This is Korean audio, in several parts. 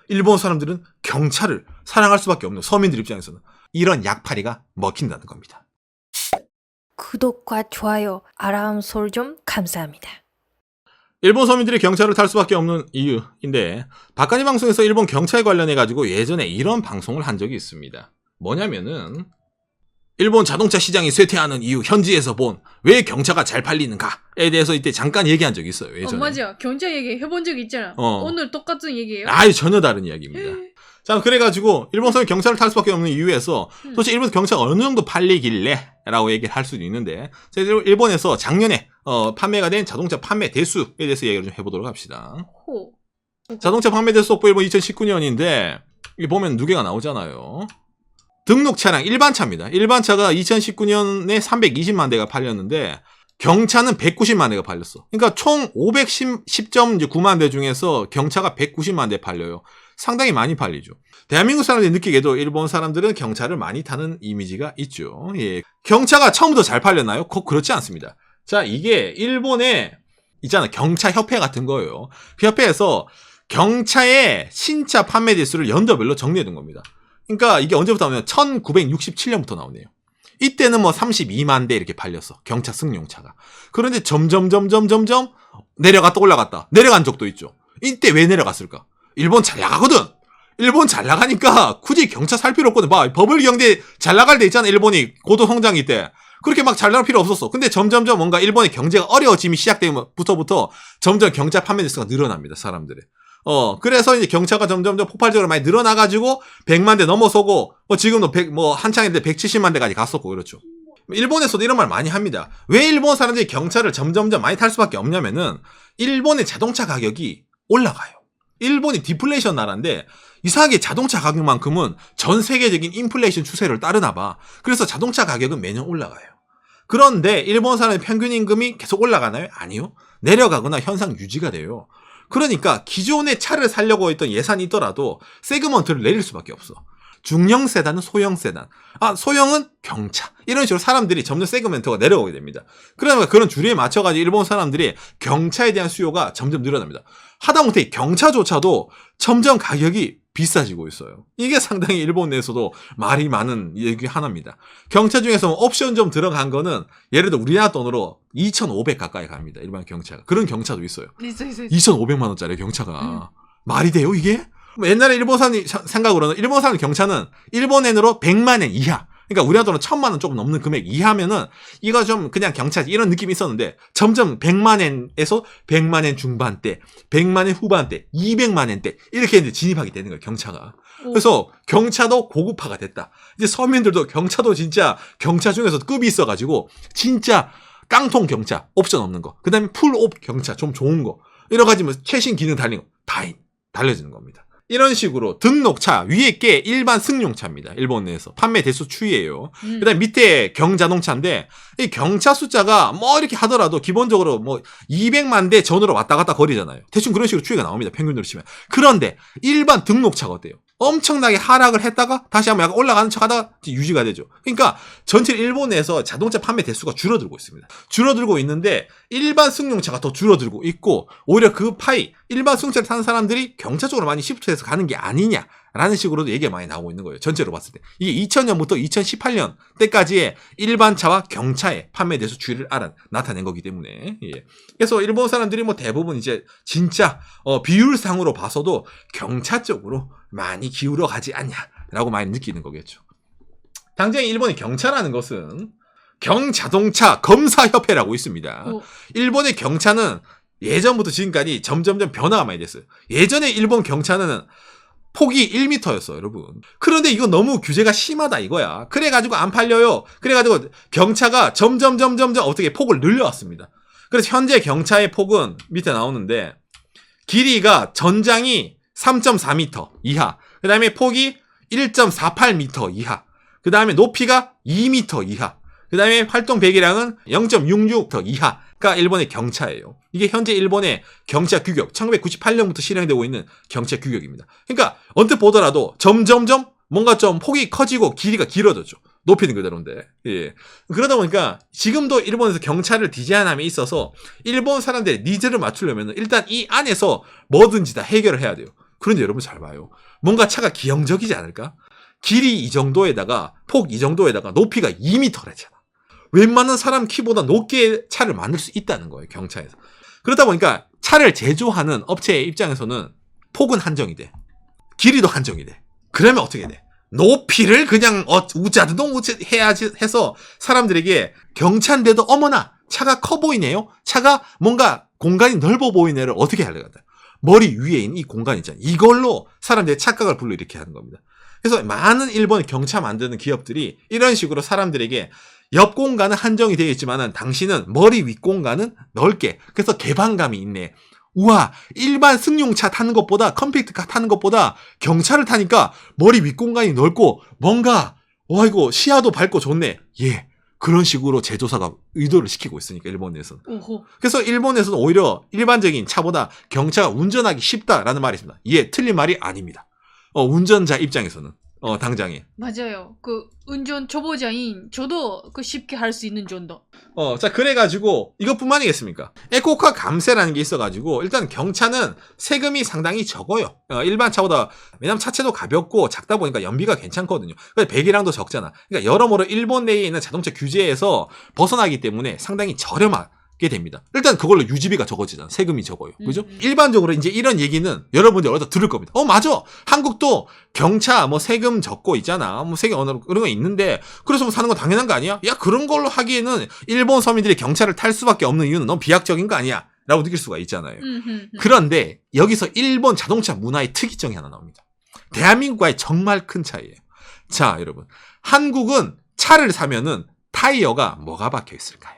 일본 사람들은 경찰을 사랑할 수밖에 없는 서민들 입장에서는 이런 약팔이가 먹힌다는 겁니다. 구독과 좋아요, 알람 설정 감사합니다. 일본 서민들이 경찰을 탈 수밖에 없는 이유인데 박간이 방송에서 일본 경찰 관련해 가지고 예전에 이런 방송을 한 적이 있습니다. 뭐냐면은 일본 자동차 시장이 쇠퇴하는 이유 현지에서 본 왜 경차가 잘 팔리는가에 대해서 이때 잠깐 얘기한 적이 있어요. 예전에. 맞아. 경찰 얘기 해본 적 있잖아. 오늘 똑같은 얘기예요? 아예 전혀 다른 이야기입니다. 자, 그래가지고 일본 사람이 경차를 탈 수밖에 없는 이유에서 도대체 일본 경차가 어느 정도 팔리길래 라고 얘기를 할 수도 있는데 일본에서 작년에 판매가 된 자동차 판매 대수에 대해서 얘기를 좀 해보도록 합시다. 자동차 판매 대수 속보 일본 2019년인데 이 보면 누계가 나오잖아요. 등록 차량 일반 차입니다. 일반 차가 2019년에 320만 대가 팔렸는데 경차는 190만 대가 팔렸어. 그러니까 총 510.9만 대 중에서 경차가 190만 대 팔려요. 상당히 많이 팔리죠. 대한민국 사람들이 느끼게도 일본 사람들은 경차를 많이 타는 이미지가 있죠. 예. 경차가 처음부터 잘 팔렸나요? 꼭 그렇지 않습니다. 자, 이게 일본에 있잖아. 경차 협회 같은 거예요. 그 협회에서 경차의 신차 판매 대수를 연도별로 정리해 둔 겁니다. 그러니까 이게 언제부터 나오냐면 1967년부터 나오네요. 이때는 뭐 32만 대 이렇게 팔렸어. 경차 승용차가. 그런데 점점 내려갔다 올라갔다. 내려간 적도 있죠. 이때 왜 내려갔을까? 일본 잘 나가거든. 일본 잘 나가니까 굳이 경차 살 필요 없거든. 봐, 버블 경제 잘 나갈 때 있잖아. 일본이 고도 성장기 때. 그렇게 막 잘 나갈 필요 없었어. 근데 점점 뭔가 일본의 경제가 어려워짐이 시작되면부터 점점 경차 판매 대수가 늘어납니다. 사람들의. 그래서 이제 경차가 점점 폭발적으로 많이 늘어나가지고 100만 대 넘어서고, 지금도 한창 인데 170만 대까지 갔었고, 그렇죠. 일본에서도 이런 말 많이 합니다. 왜 일본 사람들이 경차를 점점 많이 탈 수밖에 없냐면은, 일본의 자동차 가격이 올라가요. 일본이 디플레이션 나라인데, 이상하게 자동차 가격만큼은 전 세계적인 인플레이션 추세를 따르나 봐. 그래서 자동차 가격은 매년 올라가요. 그런데 일본 사람의 평균 임금이 계속 올라가나요? 아니요. 내려가거나 현상 유지가 돼요. 그러니까 기존의 차를 사려고 했던 예산이 있더라도 세그먼트를 내릴 수밖에 없어. 중형 세단은 소형 세단. 소형은 경차. 이런 식으로 사람들이 점점 세그먼트가 내려오게 됩니다. 그러니까 그런 주류에 맞춰가지고 일본 사람들이 경차에 대한 수요가 점점 늘어납니다. 하다못해 경차조차도 점점 가격이 비싸지고 있어요. 이게 상당히 일본 내에서도 말이 많은 얘기 하나입니다. 경차 중에서 옵션 좀 들어간 거는 예를 들어 우리나라 돈으로 2,500 가까이 갑니다. 일반 경차가. 그런 경차도 있어요. 있어. 2,500만 원짜리 경차가. 말이 돼요, 이게? 옛날에 일본 사람 생각으로는 일본 사람 경차는 일본엔으로 100만 엔 이하. 그러니까 우리나라 돈은 1,000만 원 조금 넘는 금액 이하면은 이거 좀 그냥 경차지 이런 느낌이 있었는데 점점 100만 엔에서 100만 엔 중반대, 100만 엔 후반대, 200만 엔대 이렇게 이제 진입하게 되는 거예요, 경차가. 그래서 경차도 고급화가 됐다. 이제 서민들도 경차도 진짜 경차 중에서도 급이 있어가지고 진짜 깡통 경차, 옵션 없는 거. 그 다음에 풀옵 경차, 좀 좋은 거. 여러 가지 뭐 최신 기능 달린 거 다 달려지는 겁니다. 이런 식으로 등록차 위에 게 일반 승용차입니다. 일본 내에서 판매 대수 추이예요. 그다음 밑에 경자동차인데 이 경차 숫자가 뭐 이렇게 하더라도 기본적으로 뭐 200만 대 전후로 왔다 갔다 거리잖아요. 대충 그런 식으로 추이가 나옵니다. 평균으로 치면. 그런데 일반 등록차가 어때요? 엄청나게 하락을 했다가 다시 한번 약간 올라가는 척 하다가 유지가 되죠. 그러니까 전체 일본에서 자동차 판매 대수가 줄어들고 있습니다. 줄어들고 있는데 일반 승용차가 더 줄어들고 있고 오히려 그 파이 일반 승용차를 타는 사람들이 경차 쪽으로 많이 시프트해서 가는 게 아니냐라는 식으로도 얘기가 많이 나오고 있는 거예요. 전체로 봤을 때. 이게 2000년부터 2018년 때까지의 일반 차와 경차의 판매 대수 추이를 나타낸 거기 때문에. 예. 그래서 일본 사람들이 뭐 대부분 이제 진짜 비율상으로 봐서도 경차 쪽으로 많이 기울어 가지 않냐라고 많이 느끼는 거겠죠. 당장 일본의 경차라는 것은 경자동차 검사협회라고 있습니다. 일본의 경차는 예전부터 지금까지 점점 변화가 많이 됐어요. 예전에 일본 경차는 폭이 1m였어, 여러분. 그런데 이거 너무 규제가 심하다 이거야. 그래가지고 안 팔려요. 그래가지고 경차가 점점 어떻게 폭을 늘려왔습니다. 그래서 현재 경차의 폭은 밑에 나오는데 길이가 전장이 3.4m 이하, 그 다음에 폭이 1.48m 이하, 그 다음에 높이가 2m 이하, 그 다음에 활동 배기량은 0.66m 이하가 일본의 경차예요. 이게 현재 일본의 경차 규격, 1998년부터 실행되고 있는 경차 규격입니다. 그러니까 언뜻 보더라도 점점 뭔가 좀 폭이 커지고 길이가 길어졌죠. 높이는 그대로인데. 예. 그러다 보니까 지금도 일본에서 경차를 디자인함에 있어서 일본 사람들의 니즈를 맞추려면 일단 이 안에서 뭐든지 다 해결을 해야 돼요. 그런데 여러분 잘 봐요. 뭔가 차가 기형적이지 않을까? 길이 이 정도에다가 폭 이 정도에다가 높이가 2m래잖아. 웬만한 사람 키보다 높게 차를 만들 수 있다는 거예요. 경차에서. 그러다 보니까 차를 제조하는 업체의 입장에서는 폭은 한정이 돼. 길이도 한정이 돼. 그러면 어떻게 돼? 높이를 그냥 우자드동 해야지 해서 사람들에게 경차인데도 어머나 차가 커 보이네요. 차가 뭔가 공간이 넓어 보이네를 어떻게 하려고 하다. 머리 위에 있는 이 공간 있잖아요. 이걸로 사람들의 착각을 불러일으키게 하는 겁니다. 그래서 많은 일본의 경차 만드는 기업들이 이런 식으로 사람들에게 옆 공간은 한정이 되어 있지만은 당신은 머리 윗 공간은 넓게. 그래서 개방감이 있네. 우와, 일반 승용차 타는 것보다 컴팩트카 타는 것보다 경차를 타니까 머리 윗 공간이 넓고 뭔가 와 이거 시야도 밝고 좋네. 예. 그런 식으로 제조사가 의도를 시키고 있으니까 일본에서는. 오호. 그래서 일본에서는 오히려 일반적인 차보다 경차가 운전하기 쉽다라는 말이 있습니다. 예, 틀린 말이 아닙니다. 운전자 입장에서는 당장에. 맞아요. 그 운전 초보자인 저도 그 쉽게 할 수 있는 정도. 자, 그래가지고, 이것뿐만이겠습니까? 에코카 감세라는 게 있어가지고, 일단 경차는 세금이 상당히 적어요. 일반 차보다, 왜냐면 차체도 가볍고 작다 보니까 연비가 괜찮거든요. 배기량도 적잖아. 그러니까 여러모로 일본 내에 있는 자동차 규제에서 벗어나기 때문에 상당히 저렴하게 됩니다. 일단 그걸로 유지비가 적어지잖아. 세금이 적어요. 그죠? 일반적으로 이제 이런 얘기는 여러분들 어디서 들을 겁니다. 맞아. 한국도 경차 뭐 세금 적고 있잖아. 뭐 세금 어느 그런 거 있는데 그래서 뭐 사는 건 당연한 거 아니야? 야, 그런 걸로 하기에는 일본 서민들이 경차를 탈 수밖에 없는 이유는 너무 비약적인 거 아니야? 라고 느낄 수가 있잖아요. 그런데 여기서 일본 자동차 문화의 특이점이 하나 나옵니다. 대한민국과의 정말 큰 차이예요. 자, 여러분. 한국은 차를 사면은 타이어가 뭐가 박혀 있을까요?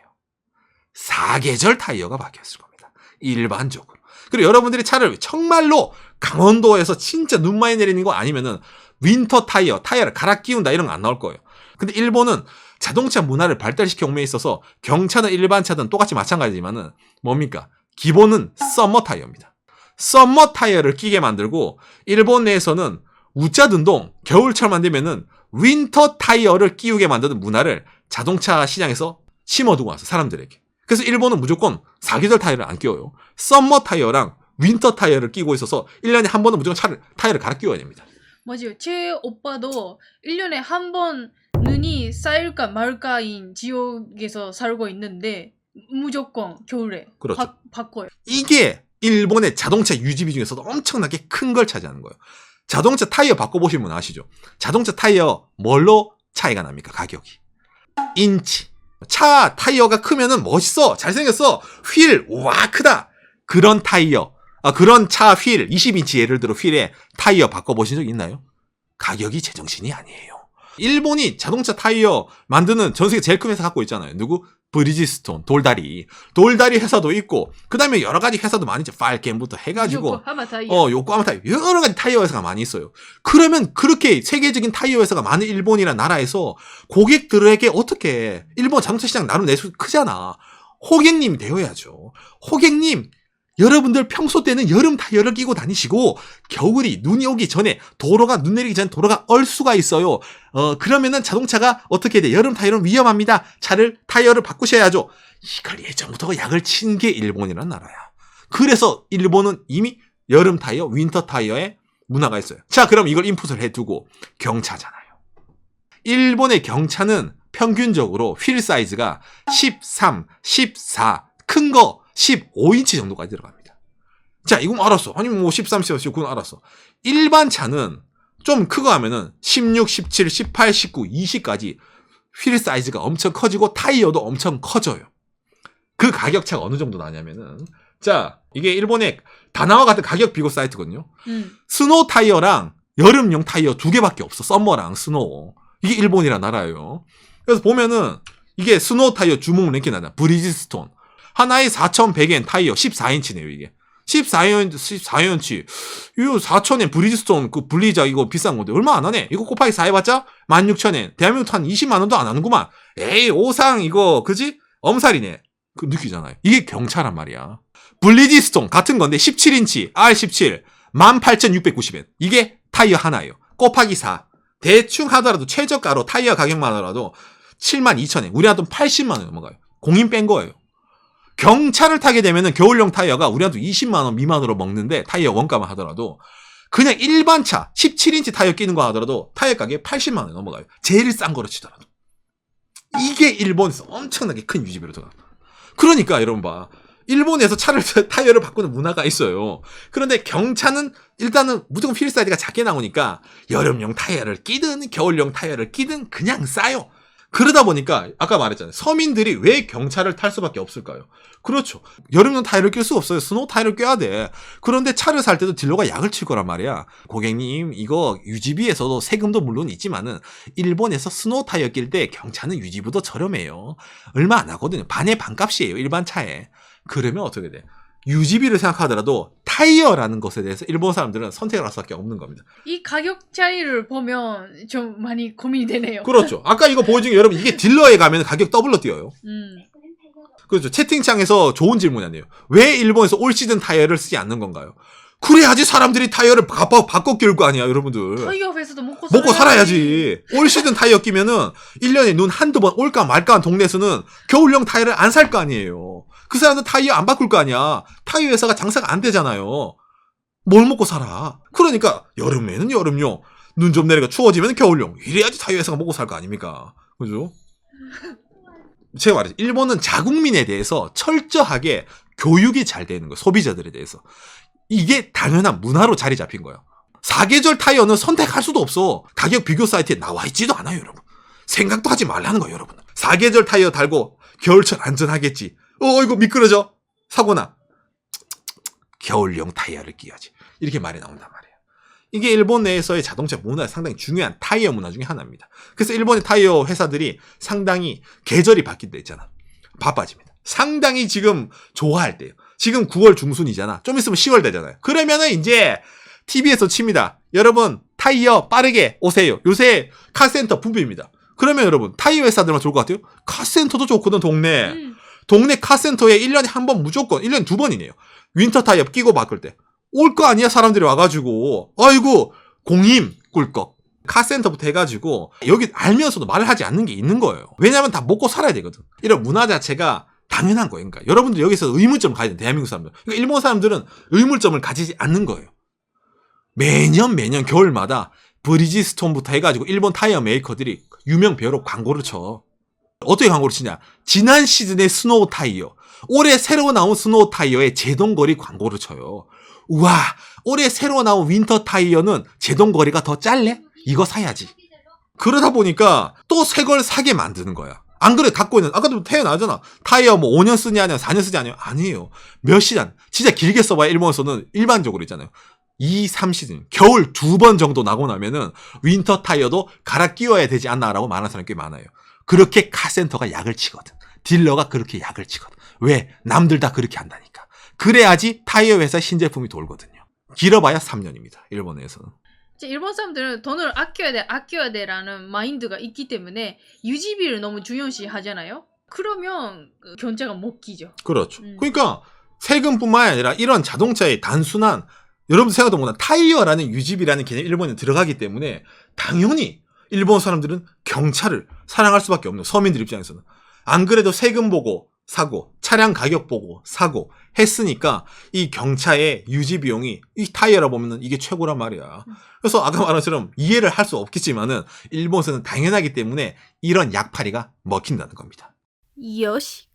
사계절 타이어가 박혔을 겁니다. 일반적으로. 그리고 여러분들이 차를 정말로 강원도에서 진짜 눈 많이 내리는 거 아니면은 윈터 타이어를 갈아 끼운다 이런 거 안 나올 거예요. 근데 일본은 자동차 문화를 발달시켜 옴에 있어서 경차든 일반 차든 똑같이 마찬가지지만은 뭡니까? 기본은 썸머 타이어입니다. 썸머 타이어를 끼게 만들고 일본 내에서는 우짜든동 겨울철만 되면은 윈터 타이어를 끼우게 만드는 문화를 자동차 시장에서 심어두고 와서 사람들에게. 그래서 일본은 무조건 사계절 타이어를 안 끼워요. 썸머 타이어랑 윈터 타이어를 끼고 있어서 1년에 한 번은 무조건 타이어를 갈아 끼워야 됩니다. 맞아요. 제 오빠도 1년에 한 번 눈이 쌓일까 말까인 지역에서 살고 있는데 무조건 겨울에 그렇죠. 바꿔요. 이게 일본의 자동차 유지비 중에서도 엄청나게 큰 걸 차지하는 거예요. 자동차 타이어 바꿔보신 분 아시죠? 자동차 타이어 뭘로 차이가 납니까? 가격이. 인치. 차 타이어가 크면은 멋있어, 잘생겼어, 휠, 우와, 크다. 그런 타이어, 그런 차 휠, 20인치 예를 들어 휠에 타이어 바꿔보신 적 있나요? 가격이 제정신이 아니에요. 일본이 자동차 타이어 만드는 전 세계 제일 큰 회사 갖고 있잖아요. 누구? 브리지스톤, 돌다리 회사도 있고, 그 다음에 여러 가지 회사도 많이 있죠. 파일캠부터 해가지고. 요코하마 타이어. 요코하마 타이어. 여러 가지 타이어 회사가 많이 있어요. 그러면 그렇게 세계적인 타이어 회사가 많은 일본이라는 나라에서 고객들에게 어떻게, 일본 자동차 시장 나름 내수 크잖아. 호객님이 되어야죠. 호객님, 여러분들 평소 때는 여름 타이어를 끼고 다니시고 겨울이 눈이 오기 전에 눈 내리기 전에 도로가 얼 수가 있어요. 그러면은 자동차가 어떻게 돼? 여름 타이어는 위험합니다. 타이어를 바꾸셔야죠. 이걸 예전부터 약을 친 게 일본이라는 나라야. 그래서 일본은 이미 여름 타이어, 윈터 타이어의 문화가 있어요. 자, 그럼 이걸 인풋을 해두고 경차잖아요. 일본의 경차는 평균적으로 휠 사이즈가 13, 14, 큰 거 15인치 정도까지 들어갑니다. 자, 이건 알았어. 아니, 13, 14, 19는 알았어. 일반 차는 좀 크고 하면은 16, 17, 18, 19, 20까지 휠 사이즈가 엄청 커지고 타이어도 엄청 커져요. 그 가격 차가 어느 정도 나냐면은, 자, 이게 일본의 다나와 같은 가격 비교 사이트거든요. 스노우 타이어랑 여름용 타이어 2개밖에 없어. 썸머랑 스노우. 이게 일본이란 나라예요. 그래서 보면은 이게 스노우 타이어 주목 랭킹 나잖아. 브리지스톤. 하나에 4,100엔 타이어 14인치네요, 이게. 14인치. 이거 4,000엔 브리지스톤, 블리자 이거 비싼 건데, 얼마 안 하네? 이거 곱하기 4 해봤자 16,000엔. 대한민국 한 20만원도 안 하는구만. 에이, 오상, 이거, 그지? 엄살이네. 느끼잖아요. 이게 경차란 말이야. 블리지스톤, 같은 건데, 17인치, R17, 18,690엔. 이게 타이어 하나예요. 곱하기 4. 대충 하더라도, 최저가로 타이어 가격만 하더라도, 72,000엔. 우리나라 돈 80만원 넘어가요. 공인 뺀 거예요. 경차를 타게 되면은 겨울용 타이어가 우리한테 20만원 미만으로 먹는데 타이어 원가만 하더라도 그냥 일반 차 17인치 타이어 끼는 거 하더라도 타이어 가격이 80만 원이 넘어가요. 제일 싼 거로 치더라도. 이게 일본에서 엄청나게 큰 유지비로 들어가. 그러니까 여러분 봐. 일본에서 타이어를 바꾸는 문화가 있어요. 그런데 경차는 일단은 무조건 휠 사이즈가 작게 나오니까 여름용 타이어를 끼든 겨울용 타이어를 끼든 그냥 싸요. 그러다 보니까 아까 말했잖아요. 서민들이 왜 경차를 탈 수밖에 없을까요? 그렇죠. 여름용 타이어를 낄 수 없어요. 스노우 타이어를 껴야 돼. 그런데 차를 살 때도 딜러가 약을 칠 거란 말이야. 고객님 이거 유지비에서도 세금도 물론 있지만은 일본에서 스노우 타이어 낄 때 경차는 유지비도 저렴해요. 얼마 안 하거든요. 반의 반값이에요. 일반 차에. 그러면 어떻게 돼? 유지비를 생각하더라도 타이어라는 것에 대해서 일본 사람들은 선택을 할 수밖에 없는 겁니다. 이 가격 차이를 보면 좀 많이 고민이 되네요. 그렇죠. 아까 이거 보여준 게 여러분 이게 딜러에 가면 가격 더블로 뛰어요. 그렇죠. 채팅창에서 좋은 질문이 아니에요. 왜 일본에서 올 시즌 타이어를 쓰지 않는 건가요? 그래야지 사람들이 타이어를 바꿔 끼울 거 아니야, 여러분들. 타이어 회사도 먹고 살아야지. 올 시즌 타이어 끼면은 1년에 눈 한두 번 올까 말까 한 동네에서는 겨울용 타이어를 안 살 거 아니에요. 그 사람들 타이어 안 바꿀 거 아니야. 타이어 회사가 장사가 안 되잖아요. 뭘 먹고 살아. 그러니까 여름에는 여름용, 눈 좀 내리가 추워지면 겨울용. 이래야지 타이어 회사가 먹고 살 거 아닙니까? 그죠? 제가 말했죠. 일본은 자국민에 대해서 철저하게 교육이 잘 되는 거예요. 소비자들에 대해서. 이게 당연한 문화로 자리 잡힌 거예요. 사계절 타이어는 선택할 수도 없어. 가격 비교 사이트에 나와 있지도 않아요, 여러분. 생각도 하지 말라는 거예요, 여러분. 사계절 타이어 달고 겨울철 안전하겠지. 이거 미끄러져. 사고나. 겨울용 타이어를 끼야지. 이렇게 말이 나온단 말이에요. 이게 일본 내에서의 자동차 문화에 상당히 중요한 타이어 문화 중에 하나입니다. 그래서 일본의 타이어 회사들이 상당히 계절이 바뀔 때 있잖아. 바빠집니다. 상당히 지금 좋아할 때예요. 지금 9월 중순이잖아. 좀 있으면 10월 되잖아요. 그러면은 이제 TV에서 칩니다. 여러분 타이어 빠르게 오세요. 요새 카센터 붐비입니다. 그러면 여러분 타이어 회사들만 좋을 것 같아요? 카센터도 좋거든 동네. 동네 카센터에 1년에 한 번 무조건 1년에 2번이네요. 윈터 타이어 끼고 바꿀 때. 올 거 아니야 사람들이 와가지고 아이고 공임 꿀꺽. 카센터부터 해가지고 여기 알면서도 말을 하지 않는 게 있는 거예요. 왜냐면 다 먹고 살아야 되거든. 이런 문화 자체가 당연한 거예요. 그러니까 여러분들 여기서 의문점을 가야 돼요. 대한민국 사람들. 그러니까 일본 사람들은 의문점을 가지지 않는 거예요. 매년 겨울마다 브리지스톤부터 해가지고 일본 타이어 메이커들이 유명 배우로 광고를 쳐. 어떻게 광고를 치냐? 지난 시즌의 스노우 타이어, 올해 새로 나온 스노우 타이어의 제동거리 광고를 쳐요. 우와, 올해 새로 나온 윈터 타이어는 제동거리가 더 짧네? 이거 사야지. 그러다 보니까 또 새 걸 사게 만드는 거야. 안 그래 갖고 있는 아까도 태어나잖아. 타이어 뭐 5년 쓰냐 아니야 4년 쓰지 않아요? 아니에요. 몇 시간 진짜 길게 써봐야 일본에서는 일반적으로 있잖아요. 2, 3시즌 겨울 2번 정도 나고 나면은 윈터 타이어도 갈아 끼워야 되지 않나라고 말하는 사람이 꽤 많아요. 그렇게 카센터가 약을 치거든. 딜러가 그렇게 약을 치거든. 왜? 남들 다 그렇게 한다니까. 그래야지 타이어 회사 신제품이 돌거든요. 길어봐야 3년입니다. 일본에서는. 일본 사람들은 돈을 아껴야 돼라는 마인드가 있기 때문에 유지비를 너무 중요시 하잖아요. 그러면 경차가 못 끼죠. 그렇죠. 그러니까 세금뿐만 아니라 이런 자동차의 단순한 여러분 생각도 못한 타이어라는 유지비라는 개념이 일본에 들어가기 때문에 당연히 일본 사람들은 경차를 사랑할 수밖에 없는 서민들 입장에서는. 안 그래도 세금 보고 사고 차량 가격 보고 사고 했으니까 이 경차의 유지 비용이 이 타이어라 보면은 이게 최고란 말이야. 그래서 아까 말한 것처럼 이해를 할 수 없겠지만은 일본에서는 당연하기 때문에 이런 약팔이가 먹힌다는 겁니다. 요시.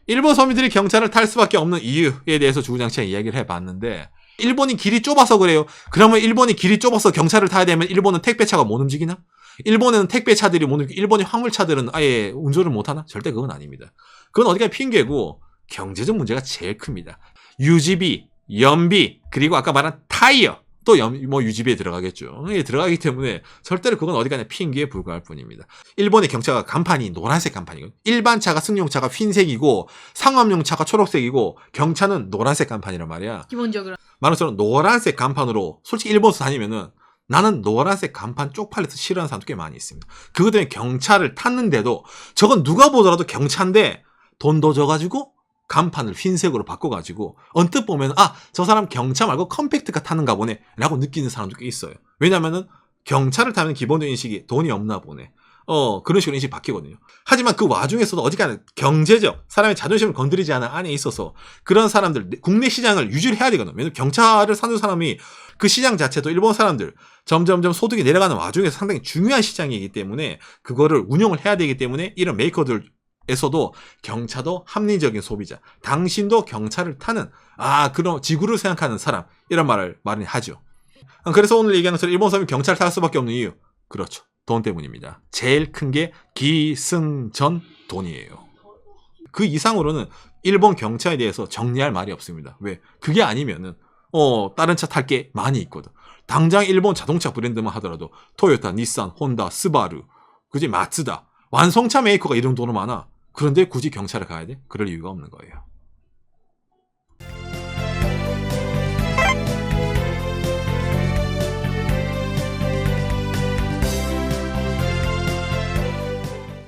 일본 서민들이 경차를 탈 수밖에 없는 이유에 대해서 주구장창 이야기를 해봤는데 일본이 길이 좁아서 그래요. 그러면 일본이 길이 좁아서 경차를 타야 되면 일본은 택배차가 못 움직이나? 일본에는 택배차들이 못 움직이고 일본의 화물차들은 아예 운전을 못하나? 절대 그건 아닙니다. 그건 어디가 핑계고 경제적 문제가 제일 큽니다. 유지비, 연비, 그리고 아까 말한 타이어 또 유지비에 들어가겠죠. 이게 들어가기 때문에 절대로 그건 어디 가냐 핑계에 불과할 뿐입니다. 일본의 경차가 간판이 노란색 간판이거든요. 일반 차가 승용차가 흰색이고 상업용 차가 초록색이고 경차는 노란색 간판이란 말이야. 기본적으로. 말한 것처럼 노란색 간판으로 솔직히 일본에서 다니면은 나는 노란색 간판 쪽팔려서 싫어하는 사람도 꽤 많이 있습니다. 그것 때문에 경차를 탔는데도 저건 누가 보더라도 경차인데 돈 더 줘가지고 간판을 흰색으로 바꿔가지고 언뜻 보면 저 사람 경차 말고 컴팩트카 타는가 보네 라고 느끼는 사람도 꽤 있어요. 왜냐면은 경차를 타면 기본적인 인식이 돈이 없나 보네. 그런 식으로 인식이 바뀌거든요. 하지만 그 와중에서도 어디까지 경제적, 사람의 자존심을 건드리지 않은 안에 있어서 그런 사람들, 국내 시장을 유지를 해야 되거든요. 왜냐면 경차를 사는 사람이 그 시장 자체도 일본 사람들 점점점 소득이 내려가는 와중에서 상당히 중요한 시장이기 때문에 그거를 운영을 해야 되기 때문에 이런 메이커들에서도 경차도 합리적인 소비자, 당신도 경차를 타는 그런 지구를 생각하는 사람 이런 말을 많이 하죠. 그래서 오늘 얘기하는 것처럼 일본 사람이 경차를 탈 수밖에 없는 이유, 그렇죠. 돈 때문입니다. 제일 큰 게 기승전 돈이에요. 그 이상으로는 일본 경차에 대해서 정리할 말이 없습니다. 왜? 그게 아니면은 다른 차 탈 게 많이 있거든. 당장 일본 자동차 브랜드만 하더라도 토요타, 닛산, 혼다, 스바루, 그지 마츠다, 완성차 메이커가 이런 돈은 많아. 그런데 굳이 경차를 가야 돼? 그럴 이유가 없는 거예요.